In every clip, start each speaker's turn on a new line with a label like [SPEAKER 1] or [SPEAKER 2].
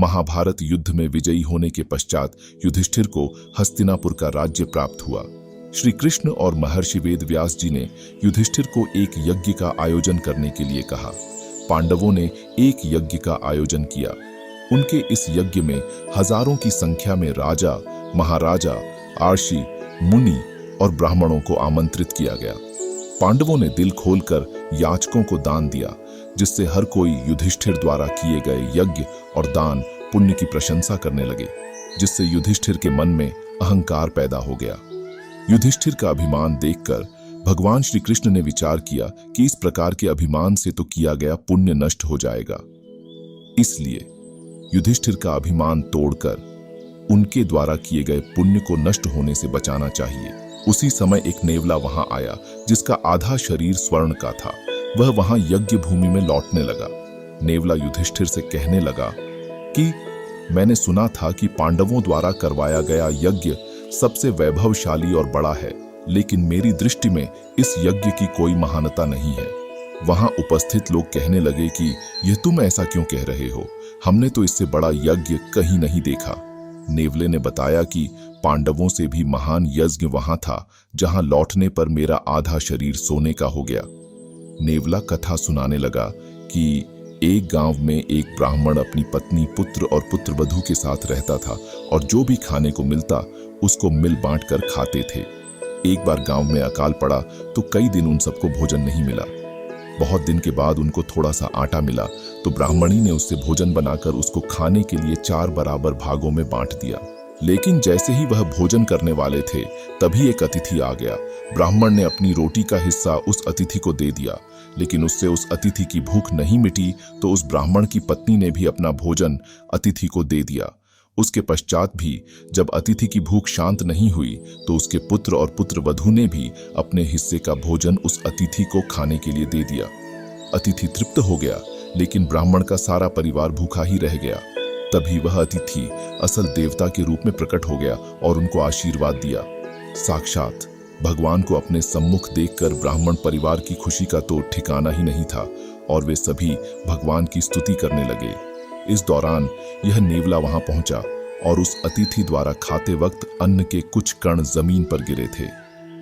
[SPEAKER 1] महाभारत युद्ध में विजयी होने के पश्चात युधिष्ठिर को हस्तिनापुर का राज्य प्राप्त हुआ। श्री कृष्ण और महर्षि वेद व्यास जी ने युधिष्ठिर को एक यज्ञ का आयोजन करने के लिए कहा। पांडवों ने एक यज्ञ का आयोजन किया। उनके इस यज्ञ में हजारों की संख्या में राजा, महाराजा, आर्षि, मुनि और ब्राह्मणों को आमंत्रित किया गया। पांडवों ने दिल खोलकर याचकों को दान दिया, जिससे हर कोई युधिष्ठिर द्वारा किए गए यज्ञ और दान पुण्य की प्रशंसा करने लगे, जिससे युधिष्ठिर के मन में अहंकार पैदा हो गया। युधिष्ठिर का अभिमान देखकर भगवान श्री कृष्ण ने विचार किया कि इस प्रकार के अभिमान से तो किया गया पुण्य नष्ट हो जाएगा, इसलिए युधिष्ठिर का अभिमान तोड़कर उनके द्वारा किए गए पुण्य को नष्ट होने से बचाना चाहिए। उसी समय एक नेवला वहां आया, जिसका आधा शरीर स्वर्ण का था। वह वहां यज्ञ भूमि में लौटने लगा। नेवला युधिष्ठिर से कहने लगा कि मैंने सुना था कि पांडवों द्वारा करवाया गया यज्ञ सबसे वैभवशाली और बड़ा है, लेकिन मेरी दृष्टि में इस यज्ञ की कोई महानता नहीं है। वहां उपस्थित लोग कहने लगे कि यह तुम ऐसा क्यों कह रहे हो, हमने तो इससे बड़ा यज्ञ कहीं नहीं देखा। नेवले ने बताया कि पांडवों से भी महान यज्ञ वहां था, जहां लौटने पर मेरा आधा शरीर सोने का हो गया। नेवला कथा सुनाने लगा कि एक गांव में एक ब्राह्मण अपनी पत्नी, पुत्र और पुत्रवधू के साथ रहता था और जो भी खाने को मिलता उसको मिल बांट कर खाते थे। एक बार गांव में अकाल पड़ा तो कई दिन उन सबको भोजन नहीं मिला। बहुत दिन के बाद उनको थोड़ा सा आटा मिला तो ब्राह्मणी ने उससे भोजन बनाकर उसको खाने के लिए 4 बराबर भागों में बांट दिया। लेकिन जैसे ही वह भोजन करने वाले थे, तभी एक अतिथि आ गया। ब्राह्मण ने अपनी रोटी का हिस्सा उस अतिथि को दे दिया, लेकिन उससे उस अतिथि की भूख नहीं मिटी तो उस ब्राह्मण की पत्नी ने भी अपना भोजन अतिथि को दे दिया। उसके पश्चात भी जब अतिथि की भूख शांत नहीं हुई तो उसके पुत्र और पुत्रवधू ने भी अपने हिस्से का भोजन उस अतिथि को खाने के लिए दे दिया। अतिथि तृप्त हो गया, लेकिन ब्राह्मण का सारा परिवार भूखा ही रह गया। तभी वह अतिथि असल देवता के रूप में प्रकट हो गया और उनको आशीर्वाद दिया। साक्षात भगवान को अपने सम्मुख देखकर ब्राह्मण परिवार की खुशी का तो ठिकाना ही नहीं था और वे सभी भगवान की स्तुति करने लगे। इस दौरान यह नेवला वहां पहुंचा और उस अतिथि द्वारा खाते वक्त अन्न के कुछ कण जमीन पर गिरे थे।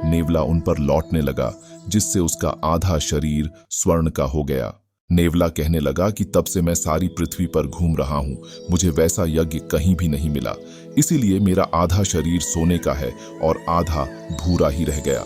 [SPEAKER 1] नेवला उन पर लौटने लगा, जिससे उसका आधा शरीर स्वर्ण का हो गया। नेवला कहने लगा कि तब से मैं सारी पृथ्वी पर घूम रहा हूं, मुझे वैसा यज्ञ कहीं भी नहीं मिला, इसीलिए मेरा आधा शरीर सोने का है और आधा भूरा ही रह गया।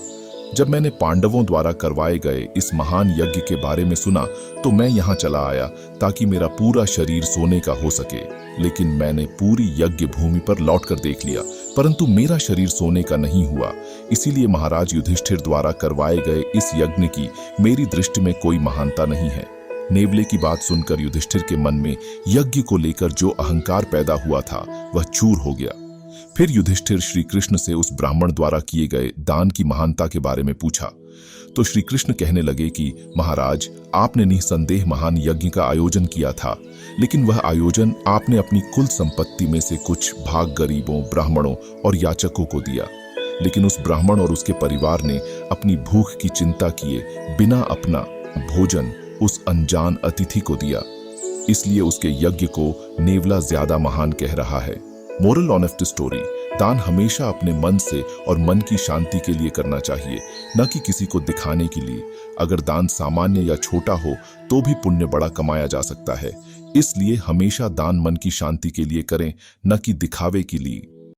[SPEAKER 1] जब मैंने पांडवों द्वारा करवाए गए इस महान यज्ञ के बारे में सुना तो मैं यहाँ चला आया ताकि मेरा पूरा शरीर सोने का हो सके, लेकिन मैंने पूरी यज्ञ भूमि पर लौटकर देख लिया, परंतु मेरा शरीर सोने का नहीं हुआ। इसीलिए महाराज युधिष्ठिर द्वारा करवाए गए इस यज्ञ की मेरी दृष्टि में कोई महानता नहीं है। नेवले की बात सुनकर युधिष्ठिर के मन में यज्ञ को लेकर जो अहंकार पैदा हुआ था वह चूर हो गया। फिर युधिष्ठिर श्री कृष्ण से उस ब्राह्मण द्वारा किए गए दान की महानता के बारे में पूछा तो श्री कृष्ण कहने लगे कि महाराज, आपने निसंदेह महान यज्ञ का आयोजन किया था, लेकिन वह आयोजन आपने अपनी कुल संपत्ति में से कुछ भाग गरीबों, ब्राह्मणों और याचकों को दिया। लेकिन उस ब्राह्मण और उसके परिवार ने अपनी भूख की चिंता किए बिना अपना भोजन उस अनजान अतिथि को दिया, इसलिए उसके यज्ञ को नेवला ज्यादा महान कह रहा है। मोरल ऑफ द स्टोरी, दान हमेशा अपने मन से और मन की शांति के लिए करना चाहिए, न कि किसी को दिखाने के लिए। अगर दान सामान्य या छोटा हो तो भी पुण्य बड़ा कमाया जा सकता है, इसलिए हमेशा दान मन की शांति के लिए करें, न कि दिखावे के लिए।